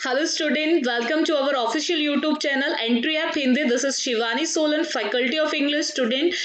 Hello student, welcome to our official YouTube channel Entry App Hindi. This is Shivani Solan, Faculty of English student.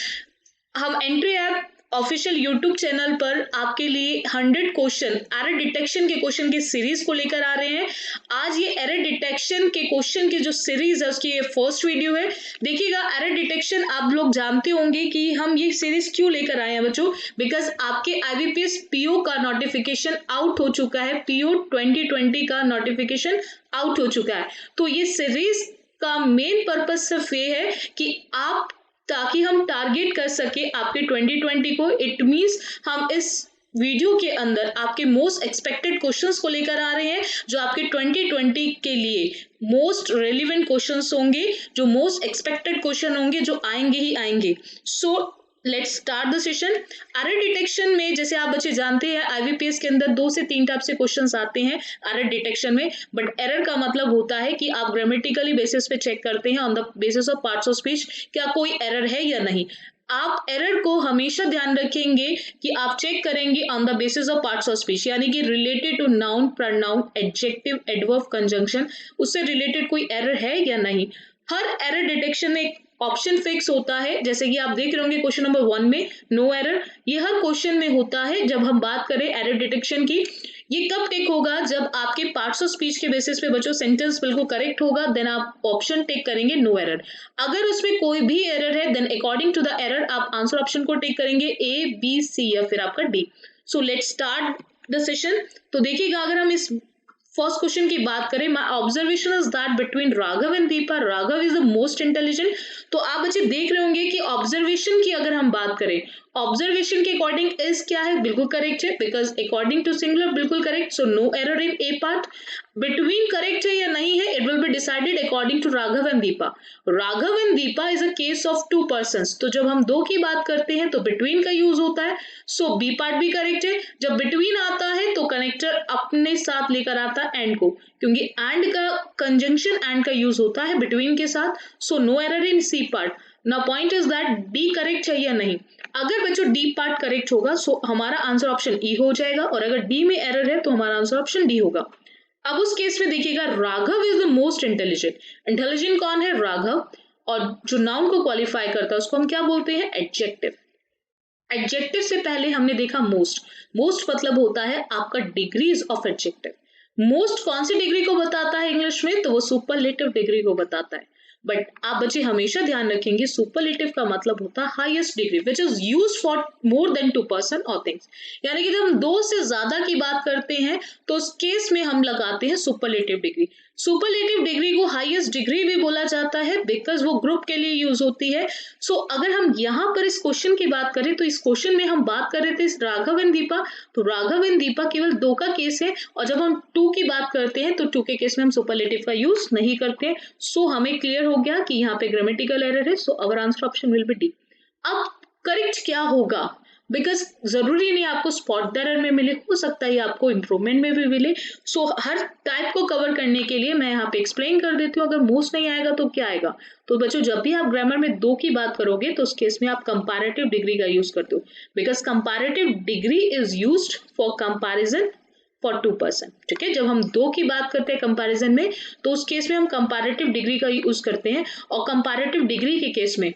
हम entry app official YouTube channel पर आपके लिए 100 question error detection के question की series को लेकर आ रहे हैं। आज ये एरर डिटेक्शन के क्वेश्चन की जो सीरीज है उसकी ये फर्स्ट वीडियो है। देखिएगा, एरर डिटेक्शन आप लोग जानते होंगे कि हम ये सीरीज क्यों लेकर आए हैं बच्चों, बिकॉज आपके आईबीपीएस पीओ का नोटिफिकेशन आउट हो चुका है। पीओ 2020 का नोटिफिकेशन आउट हो चुका है। तो ये सीरीज का मेन पर्पज सिर्फ ये है कि आप ताकि हम टारगेट कर सके आपके 2020 को। इट मींस हम इस वीडियो के अंदर आपके मोस्ट एक्सपेक्टेड क्वेश्चंस को लेकर आ रहे हैं, जो आपके 2020 के लिए मोस्ट रेलिवेंट क्वेश्चंस होंगे, जो मोस्ट एक्सपेक्टेड क्वेश्चन होंगे, जो आएंगे ही आएंगे। सो let's start the session. Error detection में जैसे आप बच्चे जानते हैं, आईबीपीएस के अंदर 2 से 3 टाइप से क्वेश्चंस आते हैं एरर डिटेक्शन में। बट एरर का मतलब होता है कि आप ग्रामेटिकली बेसिस पे चेक करते हैं on the basis of parts of speech, क्या कोई एरर है या नहीं। आप एरर को हमेशा ध्यान रखेंगे कि आप चेक करेंगे on the basis of parts of speech, यानी कि related to noun, pronoun, adjective, adverb, conjunction, उससे रिलेटेड कोई एरर है या नहीं। हर एरर डिटेक्शन में ऑप्शन फिक्स होता है, जैसे कि आप देख रहे होंगे क्वेश्चन नंबर 1 में नो एरर। ये हर क्वेश्चन में होता है। जब हम बात करें एरर डिटेक्शन की, ये कब टिक होगा, जब आपके पार्ट्स ऑफ स्पीच के बेसिस पे बच्चों सेंटेंस बिल्कुल करेक्ट होगा, देन आप ऑप्शन टिक करेंगे नो एरर। अगर उसमें कोई भी एरर है, then according to the error आप आंसर ऑप्शन को टिक करेंगे ए, बी, सी या फिर आपका D. So let's start the session. तो देखिएगा, अगर हम इस फर्स्ट क्वेश्चन की बात करें, my observation is that between Raghav and Deepa Raghav is the most intelligent. तो आप बच्चे देख रहे होंगे कि ऑब्जर्वेशन की अगर हम बात करें, ऑब्जर्वेशन के अकॉर्डिंग इज क्या है, बिल्कुल करेक्ट है, बिकॉज अकॉर्डिंग टू सिंगुलर बिल्कुल correct. So no error in A part. Between correct है या नहीं है, it will be decided according to Raghav and Deepa. Raghav and Deepa is a case of 2 persons. तो जब हम 2 की बात करते हैं तो बिटवीन का यूज होता है। सो बी पार्ट भी करेक्ट है। जब बिटवीन आता है तो कनेक्टर अपने साथ लेकर आता है एंड को, क्योंकि एंड का कंजंक्शन एंड का यूज होता है बिटवीन के साथ। So no error in C part. Now point is that D correct है या नहीं। अगर बच्चों डी पार्ट करेक्ट होगा सो हमारा आंसर ऑप्शन ई हो जाएगा, और अगर डी में एरर है तो हमारा आंसर ऑप्शन डी होगा। अब उस केस में देखिएगा, Raghav is the most intelligent. Intelligent कौन है, राघव। और जो नाउन को क्वालिफाई करता है उसको हम क्या बोलते हैं, एडजेक्टिव। एडजेक्टिव से पहले हमने देखा मोस्ट। मोस्ट मतलब होता है आपका डिग्रीज ऑफ एडजेक्टिव। मोस्ट कौन सी डिग्री को बताता है इंग्लिश में, तो वो सुपरलेटिव डिग्री को बताता है। बट आप बच्चे हमेशा ध्यान रखेंगे, सुपरलेटिव का मतलब होता है highest degree which is used for more than 2 person और थिंग्स। यानी कि जब हम 2 से ज्यादा की बात करते हैं तो उस केस में हम लगाते हैं सुपरलेटिव डिग्री। सुपरलेटिव डिग्री को हाईएस्ट डिग्री भी बोला जाता है बिकॉज वो ग्रुप के लिए यूज होती है। सो अगर हम यहाँ पर इस क्वेश्चन की बात करें तो इस क्वेश्चन में हम बात कर रहे थे राघव एंड दीपा। तो राघव एंड दीपा केवल 2 का केस है, और जब हम 2 की बात करते हैं तो 2 के केस में हम सुपरलेटिव का यूज नहीं करते। सो हमें क्लियर हो गया कि यहाँ पे ग्रामेटिकल एरर है। So our answer option will be D. अब करेक्ट क्या होगा, बिकॉज जरूरी नहीं आपको स्पॉट एरर में मिले, हो सकता है आपको इंप्रूवमेंट में भी मिले। सो हर टाइप को कवर करने के लिए मैं यहाँ पे एक्सप्लेन कर देती हूँ। अगर मोस्ट नहीं आएगा तो क्या आएगा, तो बच्चों जब भी आप ग्रामर में 2 की बात करोगे तो उस केस में आप कंपैरेटिव डिग्री का यूज करते हो, because comparative degree is used for comparison for 2 person. ठीक है, जब हम 2 की बात करते हैं कंपैरिजन में तो उस केस में हम कंपैरेटिव डिग्री का यूज करते हैं, और कंपैरेटिव डिग्री के केस में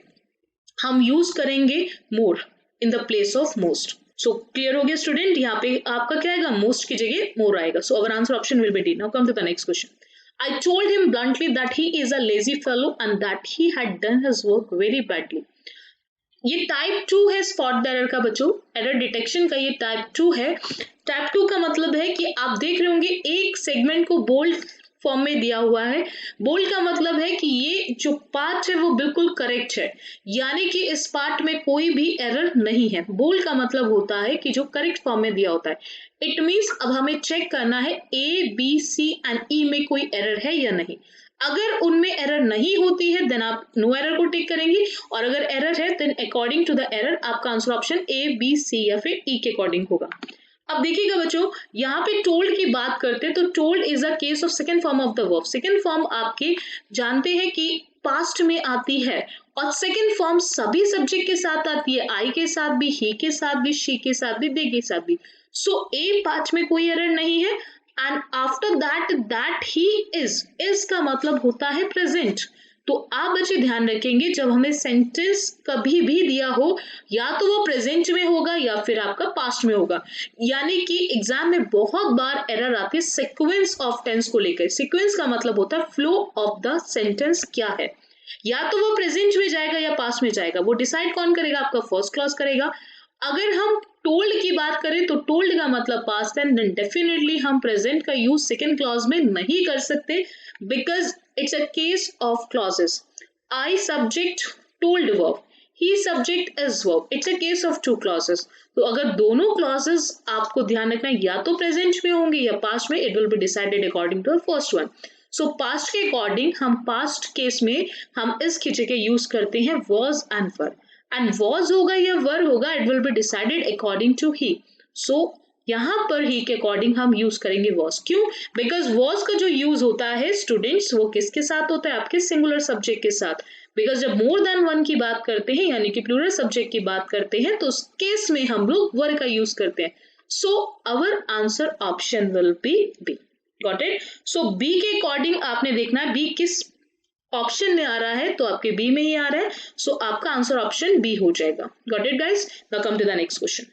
हम यूज करेंगे more in the place of most. So clear हो गया स्टूडेंट, यहाँ पे आपका क्या आएगा, मोस्ट की जगह मोर आएगा। So our answer option will be D. Now come to the next question. I told him bluntly that he is a lazy fellow and that he had done his work very badly. ये type 2 है spot error का बच्चों, error detection का ये type 2 है। Type 2 का मतलब है कि आप देख रहे होंगे एक सेगमेंट को बोल्ड फॉर्म में दिया हुआ है। बोल्ड का मतलब है कि ये जो पार्ट है वो बिल्कुल करेक्ट है, यानी कि इस पार्ट में कोई भी एरर नहीं है। बोल्ड का मतलब होता है कि जो करेक्ट फॉर्म में दिया होता है। इट मीन्स अब हमें चेक करना है ए, बी, सी एंड ई में कोई एरर है या नहीं। अगर उनमें एरर नहीं होती है देन आप नो एरर को टिक करेंगे, और अगर एरर है then according to the error आपका answer option A, B, C या फिर ई के अकॉर्डिंग होगा। अब देखिएगा बच्चों, यहाँ पे टोल्ड की बात करते हैं तो told is a case of second form of the verb. Second form आपके जानते हैं कि पास्ट में आती है, और सेकंड फॉर्म सभी सब्जेक्ट के साथ आती है, आई के साथ भी, ही के साथ भी, शी के साथ भी, दे के साथ भी। सो ए पार्ट में कोई एरर नहीं है। And after that he is का मतलब होता है प्रेजेंट। तो आप बच्चे ध्यान रखेंगे जब हमें सेंटेंस कभी भी दिया हो या तो वो प्रेजेंट में होगा या फिर आपका पास्ट में होगा। यानी कि एग्जाम में बहुत बार एरर आती है सीक्वेंस ऑफ टेंस को लेकर। सीक्वेंस का मतलब होता है फ्लो ऑफ द सेंटेंस क्या है, या तो वो प्रेजेंट में जाएगा या पास्ट में जाएगा, वो डिसाइड कौन करेगा, आपका फर्स्ट क्लॉज करेगा। अगर हम टोल्ड की बात करें तो टोल्ड का मतलब पास्ट है, देन डेफिनेटली हम प्रेजेंट का यूज सेकंड क्लॉज में नहीं कर सकते, because it's a case of clauses. I subject told verb, he subject is verb, it's a case of two clauses. तो अगर दोनों क्लॉजेस आपको ध्यान रखना है या तो प्रेजेंट में होंगे या पास्ट में, it will be decided according to the first one. So past के अकॉर्डिंग हम पास्ट केस में हम इस खींचे के यूज करते हैं was and were, and was होगा या वर होगा, it will be decided according to ही। सो यहां पर ही के अकॉर्डिंग हम यूज करेंगे वॉज। क्यों? बिकॉज वॉज का जो यूज होता है स्टूडेंट्स वो किसके साथ होता है, आपके सिंगुलर सब्जेक्ट के साथ। बिकॉज जब मोर देन वन की बात करते हैं यानी कि प्लूरल सब्जेक्ट की बात करते हैं तो उस केस में हम लोग वर का यूज करते हैं। So our answer option will be B. Got it? So B के अकॉर्डिंग आपने देखना है बी किस ऑप्शन में आ रहा है, तो आपके बी में ही आ रहा है। सो आपका आंसर ऑप्शन बी हो जाएगा। Got it guys? Now come to the next question.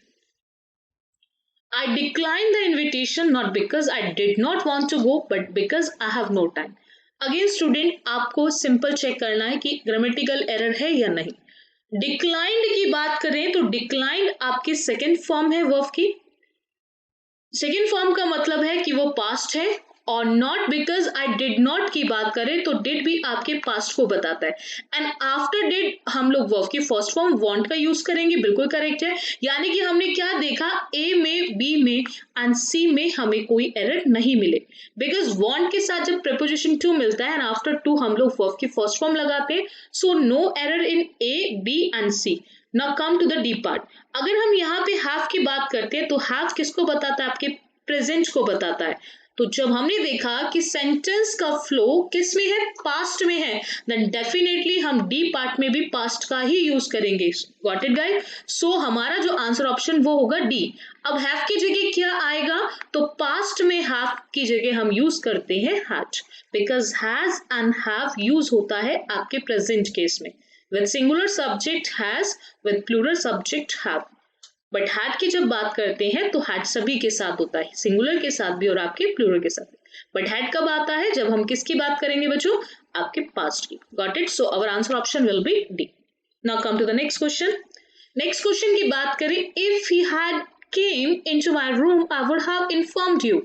I declined the invitation not because I did not want to go but because I have no time. Again student आपको simple check करना है कि grammatical error है या नहीं। Declined की बात करें तो डिक्लाइंड आपकी सेकेंड फॉर्म है वर्ब की। सेकेंड फॉर्म का मतलब है कि वो पास्ट है, और not because I did not की बात करें तो डिड भी आपके पास्ट को बताता है, एंड आफ्टर डिड हम लोग वर्ब की फर्स्ट फॉर्म वांट का यूज करेंगे। बिल्कुल करेक्ट है। यानी कि हमने क्या देखा, ए में, बी में एंड सी में हमें कोई एरर नहीं मिले, बिकॉज वांट के साथ जब प्रीपोजिशन टू मिलता है एंड आफ्टर टू हम लोग वर्ब की फर्स्ट फॉर्म लगाते हैं। So no error in A, B and C. Now come to the D part. अगर हम यहाँ पे हैव की बात करते हैं तो हैव किसको बताता है, आपके प्रेजेंट को बताता है। तो जब हमने देखा कि सेंटेंस का फ्लो किस में है, पास्ट में है, देन डेफिनेटली हम डी पार्ट में भी पास्ट का ही यूज करेंगे। Got it guys? सो हमारा जो आंसर ऑप्शन वो होगा डी। अब हैव की जगह क्या आएगा, तो पास्ट में हैव की जगह हम यूज करते हैं had, because has and have use होता है आपके प्रेजेंट केस में, with singular subject has, with plural subject have. But had की जब बात करते हैं तो हैड सभी के साथ होता है, सिंगुलर के साथ भी और आपके प्लूरल के साथ भी। बट हैड कब आता है, जब हम किसकी बात करेंगे बच्चों, आपके पास्ट की। Got it? So our answer option will be D. Now come to the next question. Next question की बात करें, if he had came into my room I would have informed you.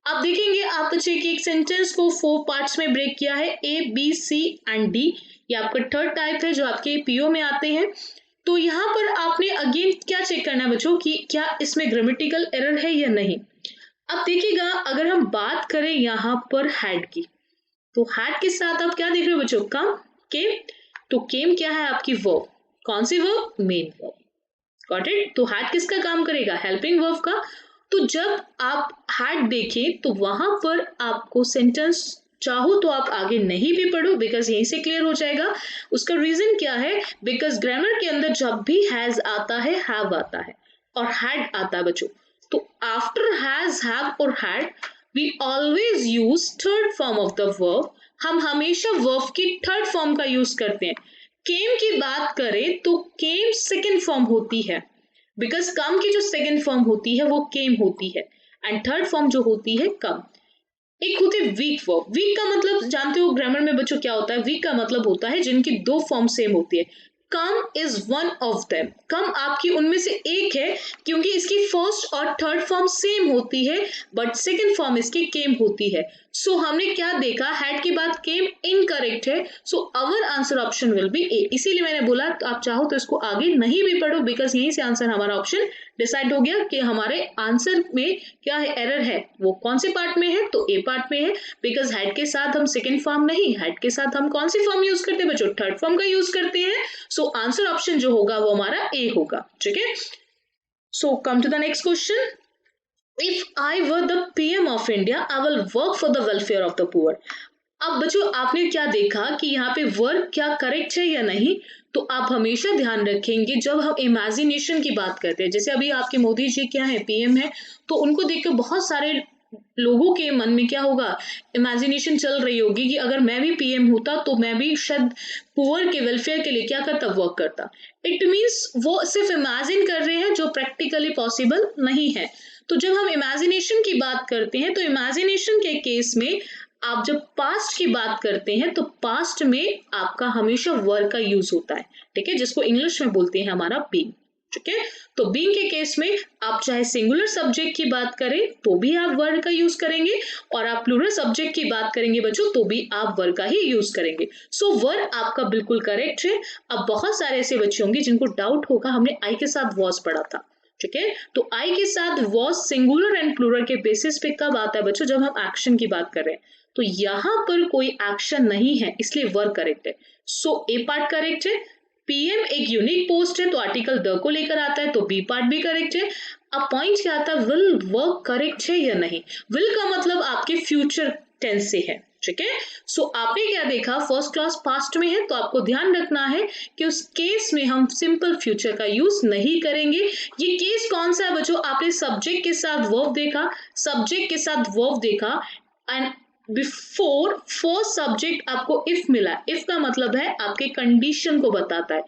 आप देखेंगे आप बच्चे की एक सेंटेंस को 4 पार्ट्स में ब्रेक किया है, A, B, C and D. ये आपका थर्ड टाइप है जो आपके पीओ में आते हैं। तो यहाँ पर आपने अगेन क्या चेक करना है बच्चों कि क्या इसमें ग्रामेटिकल एरर है या नहीं। अब देखिएगा अगर हम बात करें यहाँ पर हैड की, तो हैड के साथ आप क्या देख रहे हो बच्चों, कम, केम। तो केम क्या है आपकी वर्ब, कौन सी verb, main verb. Got it? तो हैड किसका काम करेगा, हेल्पिंग वर्ब का। तो जब आप हैड देखें तो वहां पर आपको सेंटेंस चाहो तो आप आगे नहीं भी पढ़ो, बिकॉज यहीं से क्लियर हो जाएगा। उसका रीजन क्या है, बिकॉज ग्रामर के अंदर जब भी हैज आता है, हैव आता है और हैड आता है बच्चों। तो आफ्टर हैज, हैव और had we always use third form of the verb. हम हमेशा वर्ब की थर्ड फॉर्म का यूज करते हैं। केम की बात करें तो केम सेकेंड फॉर्म होती है, बिकॉज कम की जो सेकेंड फॉर्म होती है वो केम होती है, एंड थर्ड फॉर्म जो होती है कम। एक होती है वीक वर्ब। वीक का मतलब जानते हो ग्रामर में बच्चों क्या होता है, वीक का मतलब होता है जिनकी 2 फॉर्म सेम होती है। Come is one of them, कम आपकी उनमें से एक है, क्योंकि इसकी फर्स्ट और थर्ड फॉर्म सेम होती है बट सेकंड फॉर्म इसकी केम होती है। सो हमने क्या देखा, हैड की बात केम इनकरेक्ट है। So our answer option will be A. इसीलिए मैंने बोला तो आप चाहो तो इसको आगे नहीं भी पढ़ो, बिकॉज यहीं से आंसर हमारा ऑप्शन डिसाइड हो गया कि हमारे आंसर में क्या है, एरर है, वो कौन से पार्ट में है, तो ए पार्ट में है। बिकॉज हैड के साथ हम सेकेंड फॉर्म नहीं, हैड के साथ हम कौन सी फॉर्म यूज करते हैं बच्चों, थर्ड फॉर्म का यूज करते हैं। सो आंसर ऑप्शन जो होगा वो हमारा ए होगा। ठीक है? So come to the next question. If I were the PM of India, I will work for the welfare of the poor. अब बच्चों आपने क्या देखा कि यहाँ पे वर्क क्या करेक्ट है या नहीं। तो आप हमेशा ध्यान रखेंगे जब हम इमेजिनेशन की बात करते हैं, जैसे अभी आपके मोदी जी क्या है, पीएम है, तो उनको देख के बहुत सारे लोगों के मन में क्या होगा, इमेजिनेशन चल रही होगी कि अगर मैं भी पीएम होता तो मैं भी शायद पुअर के वेलफेयर के लिए क्या करता, वर्क करता। इट मीन्स वो सिर्फ इमेजिन कर रहे हैं जो प्रैक्टिकली पॉसिबल नहीं है। तो जब हम इमेजिनेशन की बात करते हैं तो इमेजिनेशन के केस में आप जब पास्ट की बात करते हैं तो पास्ट में आपका हमेशा वर्क का यूज होता है, ठीक है, जिसको इंग्लिश में बोलते हैं हमारा बीइंग, ठीक है। तो बीइंग के केस में आप चाहे सिंगुलर सब्जेक्ट की बात करें तो भी आप वर्ड का यूज करेंगे, और आप प्लूरल सब्जेक्ट की बात करेंगे बच्चों तो भी आप वर्ड का ही यूज करेंगे। सो वर्ड आपका बिल्कुल करेक्ट है। अब बहुत सारे ऐसे बच्चे होंगे जिनको डाउट होगा, हमने आई के साथ वॉज पढ़ा था, ठीक है, तो आई के साथ वॉज सिंगुलर एंड प्लूरल के बेसिस पे कब आता है बच्चों, जब हम एक्शन की बात कर रहे हैं। तो यहां पर कोई एक्शन नहीं है इसलिए वर्क करेक्ट है। सो ए पार्ट करेक्ट है। पीएम एक यूनिक पोस्ट है तो आर्टिकल द को लेकर आता है, तो बी पार्ट भी करेक्ट है। अब पॉइंट क्या आता है, विल वर्क करेक्ट है या नहीं। विल का मतलब आपके फ्यूचर टेंस से है, ठीक है। सो आपने क्या देखा, फर्स्ट क्लास पास्ट में है तो आपको ध्यान रखना है कि उस केस में हम सिंपल फ्यूचर का यूज नहीं करेंगे। ये केस कौन सा है बच्चों, आपने सब्जेक्ट के साथ वर्ब देखा, सब्जेक्ट के साथ वर्ब देखा एंड बिफोर फर्स्ट सब्जेक्ट आपको इफ मिला। इफ का मतलब है आपके कंडीशन को बताता है।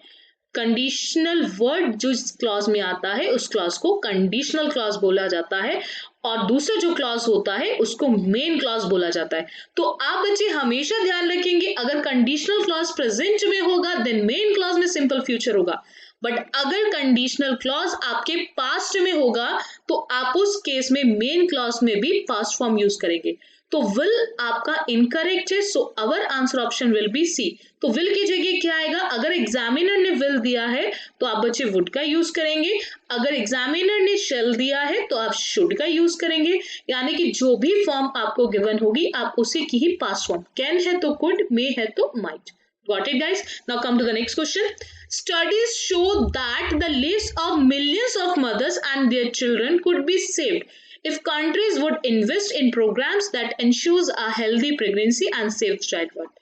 कंडीशनल वर्ड जो इस क्लॉज में आता है उस क्लॉज को कंडीशनल क्लॉज बोला जाता है, और दूसरा जो क्लॉज होता है उसको मेन क्लॉज बोला जाता है। तो आप बच्चे हमेशा ध्यान रखेंगे, अगर कंडीशनल क्लॉज प्रेजेंट में होगा देन मेन क्लॉज में सिंपल फ्यूचर होगा, बट अगर कंडीशनल क्लॉज आपके पास्ट में होगा तो आप उस केस में मेन क्लॉज में भी पास्ट फॉर्म यूज करेंगे। तो विल आपका इनकरेक्ट है, so our answer option will be C. तो विल की जगह क्या आएगा, अगर एग्जामिनर ने विल दिया है तो आप बच्चे वुड का यूज करेंगे, अगर एग्जामिनर ने शेल दिया है तो आप शुड का यूज करेंगे। यानी कि जो भी फॉर्म आपको गिवन होगी आप उसी की ही पास्ट फॉर्म, कैन है तो कुड, मे है तो might. Got it, guys? Now come to the next question. Studies show that the lives of millions of mothers and their children could be saved if countries would invest in programs that ensures a healthy pregnancy and safe childbirth.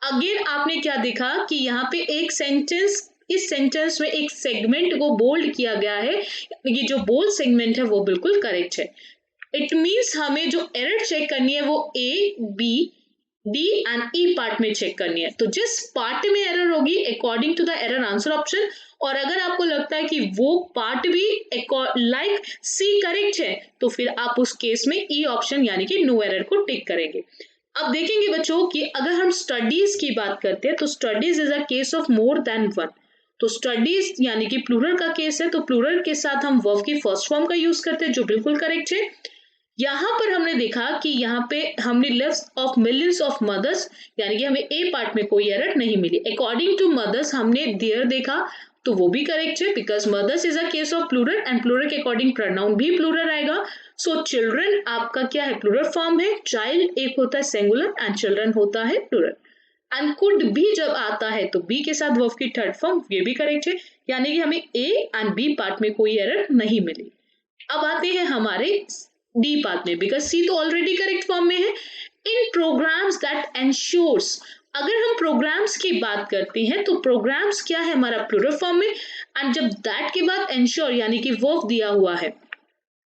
Again, आपने क्या देखा कि यहाँ पे एक sentence, इस sentence में एक सेगमेंट को बोल्ड किया गया है, ये जो बोल्ड सेगमेंट है वो बिल्कुल करेक्ट है। इट मीन्स हमें जो एरर चेक करनी है वो A, B, D and E part में चेक करनी है। तो जिस पार्ट में एरर होगी according to the error answer option, और अगर आपको लगता है कि वो पार्ट भी लाइक सी करेक्ट है तो फिर आप उस केस में ई ऑप्शन यानी कि नो एरर को टिक करेंगे। अब देखेंगे बच्चों कि अगर हम स्टडीज की बात करते हैं तो studies is a case of more than one. तो स्टडीज यानी कि प्लूरल का केस है, तो प्लूरल के साथ हम वर्ब की फर्स्ट फॉर्म का यूज करते हैं जो बिल्कुल करेक्ट है। यहां पर हमने देखा कि यहाँ पे हमने lives of millions of mothers, यानी कि हमें ए पार्ट में कोई एरर नहीं मिली। अकॉर्डिंग टू मदर्स हमने देयर देखा तो वो भी करेक्ट है, because mothers is a case of plural and plural के अकॉर्डिंग प्रोनाउन भी प्लूरल आएगा। सो चिल्ड्रन आपका क्या है, प्लूरल फॉर्म है। चाइल्ड एक होता है सिंगुलर एंड चिल्ड्रन होता है प्लूरल। एंड कुड भी जब आता है तो बी के साथ वर्ब की थर्ड फॉर्म, ये भी करेक्ट है, यानी कि हमें ए एंड बी पार्ट में कोई एरर नहीं मिली। अब आते हैं हमारे डी पार्ट में, बिकॉज सी तो ऑलरेडी करेक्ट फॉर्म में है। इन प्रोग्राम्स दैट एंश्योर्स, अगर हम प्रोग्राम्स की बात करते हैं तो प्रोग्राम्स क्या है हमारा प्लूरल फॉर्म में, एंड जब दैट के बाद एंश्योर यानी कि वर्ब दिया हुआ है,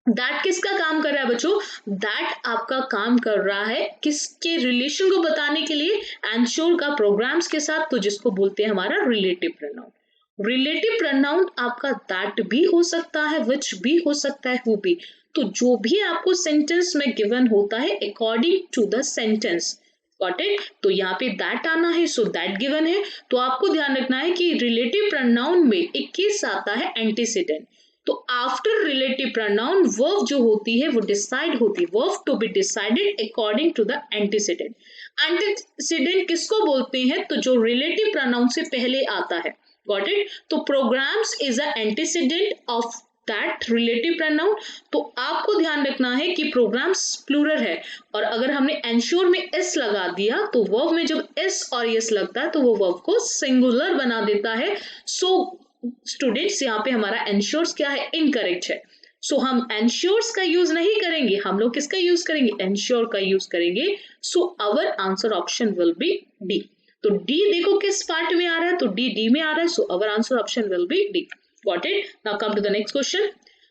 दैट किसका काम कर रहा है बच्चों, दैट आपका काम कर रहा है किसके रिलेशन को बताने के लिए, एंश्योर का प्रोग्राम्स के साथ, तो जिसको बोलते हैं हमारा रिलेटिव प्रोनाउन। रिलेटिव प्रोनाउन आपका दैट भी हो सकता है, विच भी हो सकता है, हु भी। तो जो भी आपको सेंटेंस में गिवन होता है according to the sentence, got it. तो यहाँ पे दैट आना है, सो दैट गिवन है। तो आपको ध्यान रखना है कि रिलेटिव प्रोनाउन में एक केस आता है एंटीसीडेंट। तो आफ्टर रिलेटिव प्रोनाउन वर्ब जो होती है वो डिसाइड होती है, verb to be decided according to the antecedent. Antecedent किसको बोलते हैं, तो जो रिलेटिव प्रोनाउन से पहले आता है, गॉट इट। तो programs is a antecedent of that relative pronoun. तो आपको ध्यान रखना है कि प्रोग्राम्स प्लूरल है, और अगर हमने एंश्योर में एस लगा दिया तो वर्ब में जब एस और एस लगता है तो वो वर्ब को सिंगुलर बना देता है। सो स्टूडेंट्स यहाँ पे हमारा एंश्योर्स क्या है, इनकरेक्ट है। सो हम एंश्योर्स का यूज नहीं करेंगे, हम लोग किसका यूज करेंगे, एंश्योर का यूज करेंगे। So our answer option will be D. तो डी देखो किस पार्ट में आ रहा है, तो डी में आ रहा है, so our answer option will be D. Got it? Now come to the next question.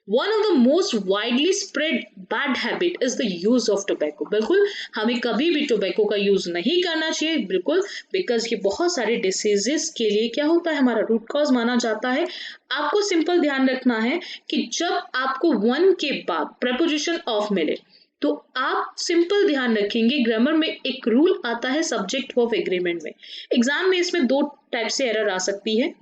One of the most widely spread bad habit is the use of tobacco. बिल्कुल हमें कभी भी टोबैको का यूज नहीं करना चाहिए, बिल्कुल, बिकॉज ये बहुत सारे डिसीजेस के लिए क्या होता है, हमारा रूट कॉज माना जाता है। आपको सिंपल ध्यान रखना है कि जब आपको वन के बाद प्रपोजिशन ऑफ मिले तो आप सिंपल ध्यान रखेंगे, ग्रामर में एक रूल आता है सब्जेक्ट वर्ब एग्रीमेंट में। एग्जाम में इसमें दो टाइप से एरर आ सकती है।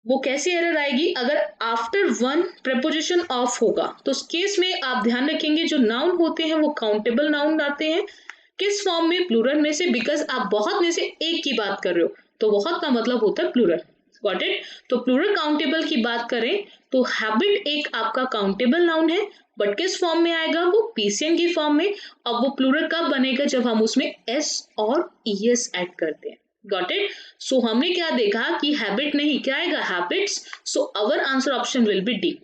वो कैसे एरर आएगी, अगर आफ्टर वन प्रपोजिशन ऑफ होगा तो उस केस में आप ध्यान रखेंगे जो नाउन होते हैं वो काउंटेबल नाउन आते हैं। किस फॉर्म में, प्लूरल में से, बिकॉज आप बहुत में से एक की बात कर रहे हो तो बहुत का मतलब होता है प्लूरल। Got it? तो प्लूरल काउंटेबल की बात करें तो हैबिट एक आपका काउंटेबल नाउन है, बट किस फॉर्म में आएगा, वो पीसीएन की फॉर्म में। अब वो प्लूरल कब बनेगा, जब हम उसमें एस और ईएस ऐड करते हैं। Got it? सो हमने क्या देखा कि हैबिट नहीं, क्या आएगा, habits. So our answer option will be D.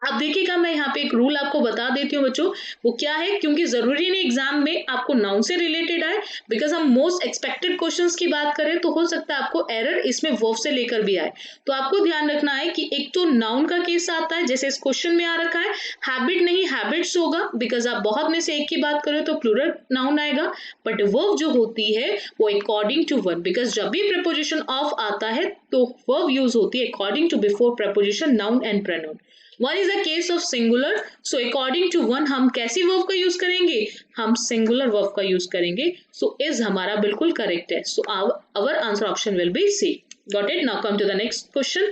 अब देखिएगा, मैं यहाँ पे एक रूल आपको बता देती हूँ बच्चों, वो क्या है, क्योंकि जरूरी नहीं एग्जाम में आपको नाउन से रिलेटेड आए, बिकॉज हम मोस्ट एक्सपेक्टेड क्वेश्चंस की बात करें तो हो सकता है आपको एरर इसमें वर्ब से लेकर भी आए। तो आपको ध्यान रखना है कि एक तो नाउन का केस आता है, जैसे इस क्वेश्चन में आ रखा है, हैबिट नहीं हैबिट्स होगा, बिकॉज आप बहुत में से एक की बात करें तो प्लूरल नाउन आएगा। बट वर्ब जो होती है वो अकॉर्डिंग टू वन, बिकॉज जब भी प्रपोजिशन ऑफ आता है तो वर्ब यूज होती है according to before preposition noun and pronoun. One is a case of singular, so according to one हम कैसी वर्ब का यूज करेंगे, हम सिंगुलर वर्ब का यूज करेंगे। सो इज हमारा बिल्कुल करेक्ट है। So our answer option will be C. Got it? Now come to the next question.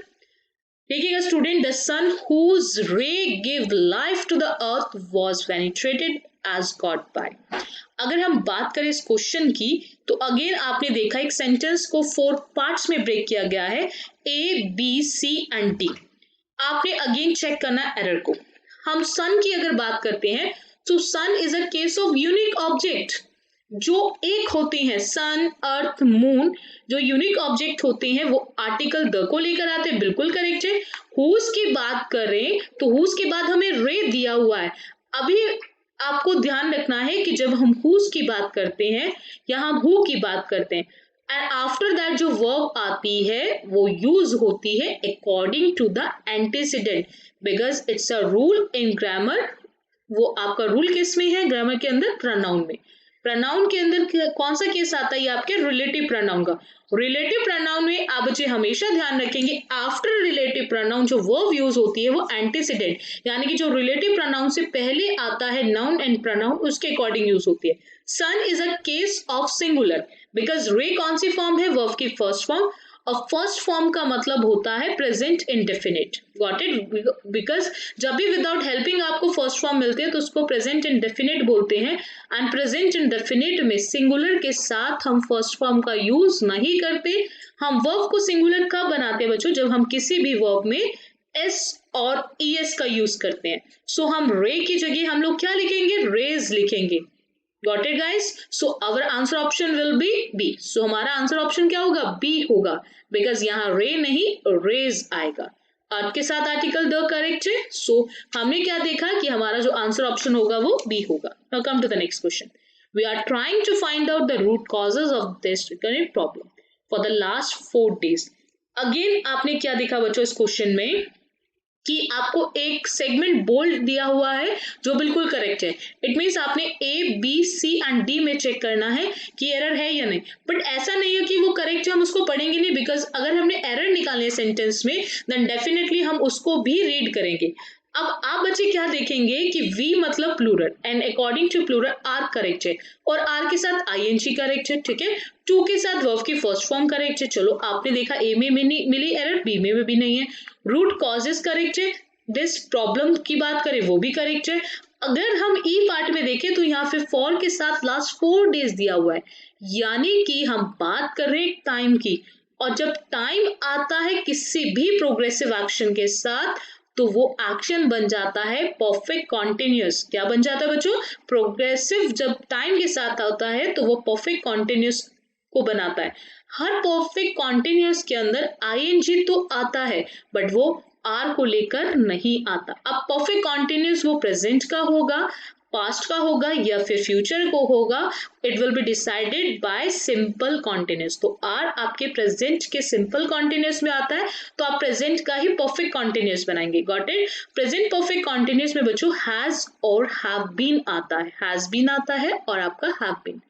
देखिएगा student, the sun whose ray give life to the earth was penetrated as god by. अगर हम बात करें इस question की तो again आपने देखा एक सेंटेंस को 4 पार्ट्स में ब्रेक किया गया है, A B C and D. आपने अगेन चेक करना एरर को। हम सन की अगर बात करते हैं तो sun is a case of unique object, जो एक होते हैं, सन अर्थ मून जो यूनिक ऑब्जेक्ट होते हैं वो आर्टिकल द को लेकर आते हैं, बिल्कुल करेक्ट है। हुज की बात करें तो हुज के बाद हमें रे दिया हुआ है। अभी आपको ध्यान रखना है कि जब हम हुज की बात करते हैं या हम हु की बात करते हैं एंड आफ्टर दैट जो वर्ब आती है वो यूज होती है according to the antecedent, because it's a rule in grammar. वो आपका रूल किस में है, ग्रामर के अंदर, प्रोनाउन में। प्रोनाउन के अंदर कौन सा केस आता है आपके, रिलेटिव प्रोनाउन का। रिलेटिव प्रोनाउन में आप बच्चे हमेशा ध्यान रखेंगे आफ्टर रिलेटिव प्रोनाउन जो वर्ब यूज होती है वो एंटीसीडेंट, यानी कि जो रिलेटिव प्रोनाउन से पहले आता है नाउन एंड प्रोनाउन उसके अकॉर्डिंग यूज होती है। Sun is a case of singular, because रे कौन सी फॉर्म है, वर्ब की फर्स्ट फॉर्म, और फर्स्ट फॉर्म का मतलब होता है present indefinite. Got it? Because जब भी विदाउट हेल्पिंग आपको फर्स्ट फॉर्म मिलते हैं तो उसको प्रेजेंट इंडेफिनिट बोलते हैं। एंड प्रेजेंट इंडेफिनिट में सिंगुलर के साथ हम फर्स्ट फॉर्म का यूज नहीं करते। हम वर्ब को सिंगुलर कब बनाते हैं बच्चों, जब हम किसी भी वर्ब में एस और ईएस का यूज करते हैं। सो हम रे की जगह हम लोग क्या लिखेंगे, रेज लिखेंगे। Got it guys? So our answer option will be B. So हमारा आंसर ऑप्शन क्या होगा, B होगा, बिकॉज यहाँ रे नहीं रेज आएगा। अर्थ के साथ आर्टिकल द करेक्ट है। सो हमने क्या देखा कि हमारा जो आंसर ऑप्शन होगा वो B होगा। Now come to the next question. We are trying to find out the root causes of this recurrent problem for the last 4 days. Again आपने क्या देखा बच्चों इस क्वेश्चन में कि आपको एक सेगमेंट बोल्ड दिया हुआ है जो बिल्कुल करेक्ट है। इट मीन्स आपने A B C and D में चेक करना है कि एरर है या नहीं, बट ऐसा नहीं है कि वो करेक्ट है हम उसको पढ़ेंगे नहीं, बिकॉज अगर हमने एरर निकाले सेंटेंस में देन डेफिनेटली हम उसको भी रीड करेंगे। अब आप बच्चे क्या देखेंगे कि वी मतलब plural and according to plural are correct है और आर के साथ आईएनजी करेक्ट है, ठीक है। टू के साथ वर्ब की फर्स्ट फॉर्म करेक्ट है। चलो आपने देखा ए में मिली एरर, बी में भी नहीं है। रूट कॉजेस करेक्ट है, दिस प्रॉब्लम की बात करें वो भी करेक्ट है। अगर हम ई पार्ट में देखें तो यहाँ पे फॉर के साथ लास्ट 4 डेज दिया हुआ है, यानी कि हम बात कर रहे हैं टाइम की, और जब टाइम आता है किसी भी प्रोग्रेसिव एक्शन के साथ तो वो एक्शन बन जाता है परफेक्ट कॉन्टिन्यूअस। क्या बन जाता है बच्चों, प्रोग्रेसिव जब टाइम के साथ आता है तो वो परफेक्ट कॉन्टिन्यूअस को बनाता है। हर परफेक्ट कॉन्टिन्यूअस के अंदर आईएनजी तो आता है बट वो आर को लेकर नहीं आता। अब परफेक्ट कॉन्टिन्यूअस वो प्रेजेंट का होगा, पास्ट का होगा या फिर फ्यूचर को होगा, it will be decided by simple continuous. तो आर आपके प्रेजेंट के सिंपल कॉन्टिन्यूस में आता है, तो आप प्रेजेंट का ही परफेक्ट कॉन्टिन्यूस बनाएंगे। Got it? Present perfect continuous में बच्चों हैज और हैव बीन आता है, हैज बीन आता है और आपका हैव बीन।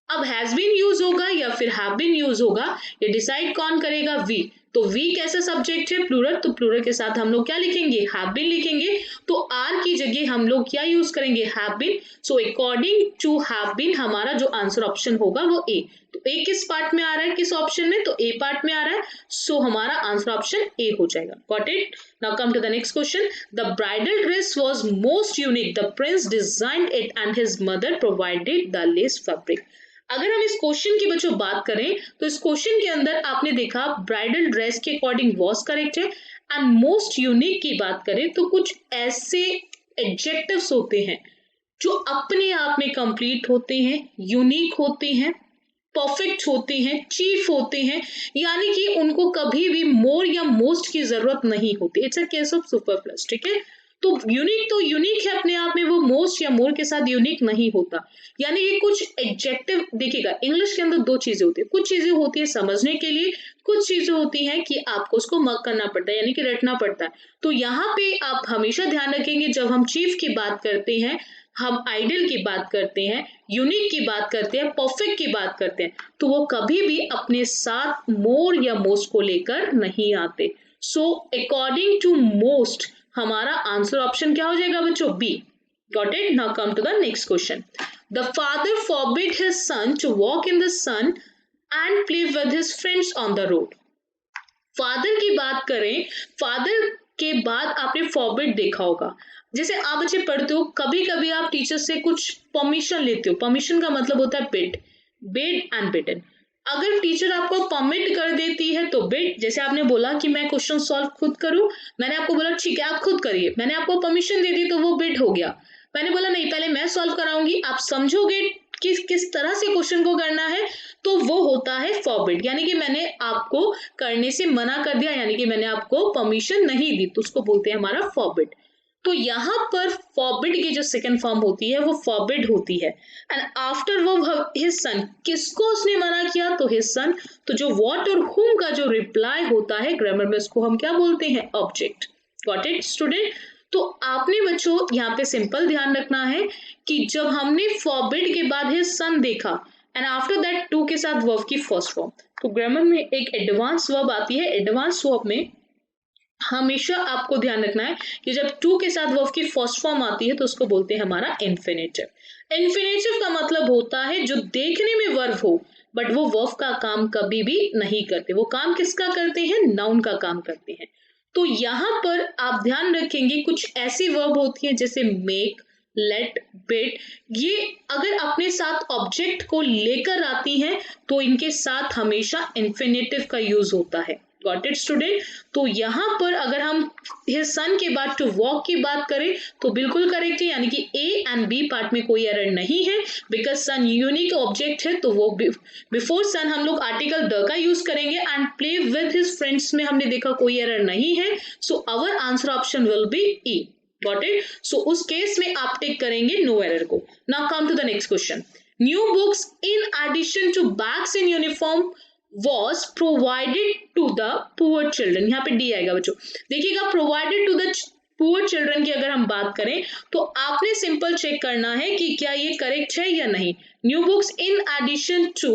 अब हैज बीन यूज होगा या फिर हैव बीन यूज होगा, ये डिसाइड कौन करेगा? वी। तो वी कैसा सब्जेक्ट है? प्लूरल, तो प्लूरल के साथ हम लोग क्या लिखेंगे? हैव बीन लिखेंगे। तो आर की जगह हम लोग क्या यूज करेंगे? Have been. So according to have been हमारा जो आंसर ऑप्शन होगा वो ए। तो ए किस पार्ट में आ रहा है, किस ऑप्शन में? तो ए पार्ट में आ रहा है, सो हमारा आंसर ऑप्शन ए हो जाएगा। Got it? Now come to the next question. The bridal dress was most unique, the prince designed it and his mother provided the lace fabric. अगर हम इस क्वेश्चन की बच्चों बात करें तो इस क्वेश्चन के अंदर आपने देखा ब्राइडल ड्रेस के अकॉर्डिंग वॉज करेक्ट है, एंड मोस्ट यूनिक की बात करें तो कुछ ऐसे एडजेक्टिव्स होते हैं जो अपने आप में कंप्लीट होते हैं, यूनिक होते हैं, परफेक्ट होते हैं, चीफ होते हैं, यानी कि उनको कभी भी मोर या मोस्ट की जरूरत नहीं होती। It's a case of superfluous. ठीक है, तो यूनिक है अपने आप में, वो मोस्ट या मोर के साथ यूनिक नहीं होता। यानी कि कुछ एडजेक्टिव देखिएगा, इंग्लिश के अंदर दो चीजें होती है, कुछ चीजें होती है समझने के लिए, कुछ चीजें होती हैं कि आपको उसको मर्क करना पड़ता है, यानी कि रटना पड़ता है। तो यहाँ पे आप हमेशा ध्यान रखेंगे, जब हम चीफ की बात करते हैं, हम आइडियल की बात करते हैं, यूनिक की बात करते हैं, परफेक्ट की बात करते हैं, तो वो कभी भी अपने साथ मोर या मोस्ट को लेकर नहीं आते। सो अकॉर्डिंग टू मोस्ट हमारा आंसर ऑप्शन क्या हो जाएगा बच्चों? B. Got it? Now come to the next question. The father forbid his son to walk in the sun and play with his friends on the road. Father की बात करें, father के बाद आपने फॉरबिड देखा होगा। जैसे आप बच्चे पढ़ते हो, कभी कभी आप टीचर से कुछ परमिशन लेते हो, परमिशन का मतलब होता है बिड, बिड एंड बिडन। अगर टीचर आपको परमिट कर देती है तो बिड, जैसे आपने बोला कि मैं क्वेश्चन सॉल्व खुद करूं, मैंने आपको बोला ठीक है आप खुद करिए, मैंने आपको परमिशन दे दी तो वो बिड हो गया। मैंने बोला नहीं पहले मैं सॉल्व कराऊंगी, आप समझोगे किस तरह से क्वेश्चन को करना है, तो वो होता है फॉरबिड, यानी कि मैंने आपको करने से मना कर दिया, यानी कि मैंने आपको परमिशन नहीं दी, तो उसको बोलते हैं हमारा फॉरबिड। तो यहाँ पर फॉरबिड की जो सेकंड फॉर्म होती है वो फॉरबिड होती है। एंड आफ्टर वो हिज सन, किसको उसने मना किया? तो हिज सन। तो जो व्हाट और हुम का जो रिप्लाई होता है ग्रामर में, उसको हम क्या बोलते हैं? ऑब्जेक्ट। Got it student? तो आपने बच्चों यहाँ पे सिंपल ध्यान रखना है कि जब हमने फॉरबिड के बाद हिज सन देखा एंड आफ्टर दैट टू के साथ वर्ब की फर्स्ट फॉर्म, तो ग्रामर में एक एडवांस वर्ब आती है। एडवांस वर्ब में हमेशा आपको ध्यान रखना है कि जब टू के साथ वर्ब की फर्स्ट फॉर्म आती है तो उसको बोलते हैं हमारा इन्फिनेटिव। इन्फिनेटिव का मतलब होता है जो देखने में वर्ब हो बट वो वर्ब का काम कभी भी नहीं करते। वो काम किसका करते हैं? नाउन का काम करते हैं। तो यहाँ पर आप ध्यान रखेंगे कुछ ऐसी वर्ब होती है जैसे मेक, लेट, बिड, ये अगर अपने साथ ऑब्जेक्ट को लेकर आती हैं तो इनके साथ हमेशा इन्फिनेटिव का यूज होता है। Got it student? तो यहाँ पर अगर हम हिज सन के बाद टू वॉक की बात करें तो बिल्कुल करेक्ट है, यानी कि ए एंड बी पार्ट में कोई एरर नहीं है, बिकॉज सन यूनिक ऑब्जेक्ट है, तो वो बिफोर सन हम लोग आर्टिकल द का यूज करेंगे, and play with his friends में हमने देखा कोई एरर नहीं है, so our answer option will be E. Got it? So उस केस में आप टिक करेंगे नो एरर को। Now come to the next question. New books in addition to bags in uniform was provided to the poor children। यहाँ पे D आएगा बच्चों। देखिएगा provided to the poor children की अगर हम बात करें तो आपने सिंपल चेक करना है कि क्या ये करेक्ट है या नहीं। New books in addition to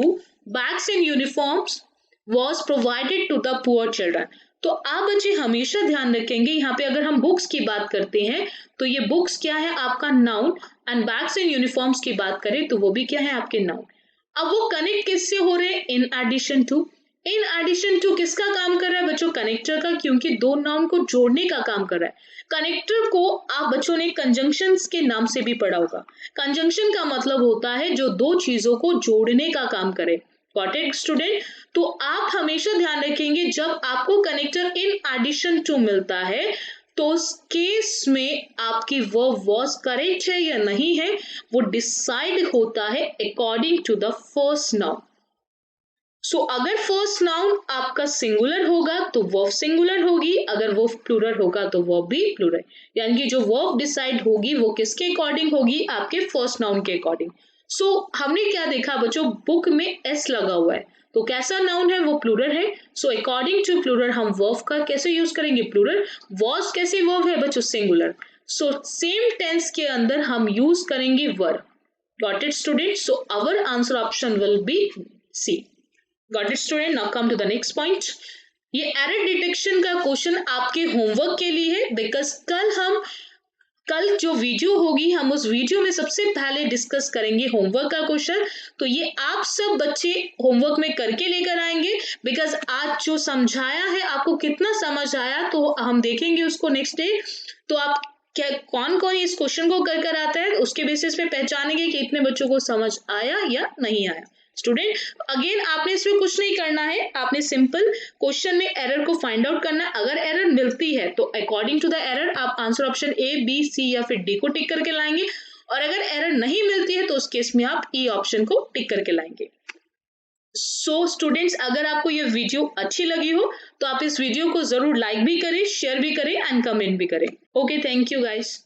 bags and uniforms was provided to the poor children। तो आप बच्चे हमेशा ध्यान रखेंगे, यहाँ पे अगर हम बुक्स की बात करते हैं तो ये बुक्स क्या है? आपका noun, and bags and uniforms की बात करें तो वो भी क्या है? आपके नाउन। अब वो कनेक्ट किससे हो रहे हैं? In addition to. In addition to किसका काम कर रहा है बच्चों? कनेक्टर का, क्योंकि दो नाउन को जोड़ने का काम कर रहा है। कनेक्टर को आप बच्चों ने कंजंक्शंस के नाम से भी पढ़ा होगा। कंजंक्शन का मतलब होता है जो दो चीजों को जोड़ने का काम करे। Got it student? तो आप हमेशा ध्यान रखेंगे जब आपको कनेक्टर इन एडिशन टू मिलता है तो उस केस में आपकी वर्ब वॉज करेक्ट है या नहीं है वो डिसाइड होता है according to the first noun. So अगर फर्स्ट नाउन आपका सिंगुलर होगा तो वर्ब सिंगुलर होगी, अगर वर्ब प्लूरल होगा तो वर्ब भी प्लूरल, यानी कि जो वर्ब डिसाइड होगी वो किसके अकॉर्डिंग होगी, आपके फर्स्ट नाउन के अकॉर्डिंग। सो हमने क्या देखा बच्चों, बुक में एस लगा हुआ है तो कैसा नाउन है, वो प्लूरल है। सो अकॉर्डिंग टू प्लूरल हम वर्ब का कैसे यूज करेंगे, प्लूरल। वॉज कैसे वर्ब है बच्चों, सिंगुलर। सो सेम टेंस के अंदर हम यूज करेंगे verb. Got it student? So our answer option will be C. Got it student? Now come to the next point. ये एरर डिटेक्शन का क्वेश्चन आपके होमवर्क के लिए है, बिकॉज कल जो वीडियो होगी हम उस वीडियो में सबसे पहले डिस्कस करेंगे होमवर्क का क्वेश्चन। तो ये आप सब बच्चे होमवर्क में करके लेकर आएंगे, बिकॉज आज जो समझाया है आपको कितना समझ आया तो हम देखेंगे उसको नेक्स्ट डे। तो आप क्या कौन कौन इस क्वेश्चन को कर कर आता है उसके बेसिस पे पहचानेंगे कि इतने बच्चों को समझ आया या नहीं आया। स्टूडेंट अगेन आपने इसमें कुछ नहीं करना है, आपने सिंपल क्वेश्चन में एरर को फाइंड आउट करना है। अगर एरर मिलती है तो अकॉर्डिंग टू द एरर आप answer option A B C या फिर डी को टिक करके लाएंगे, और अगर एरर नहीं मिलती है तो उस केस में आप ई ऑप्शन को टिक करके लाएंगे। सो स्टूडेंट्स अगर आपको ये वीडियो अच्छी लगी हो तो आप इस वीडियो को जरूर लाइक भी करें, शेयर भी करें एंड कमेंट भी करें। Okay, thank you guys.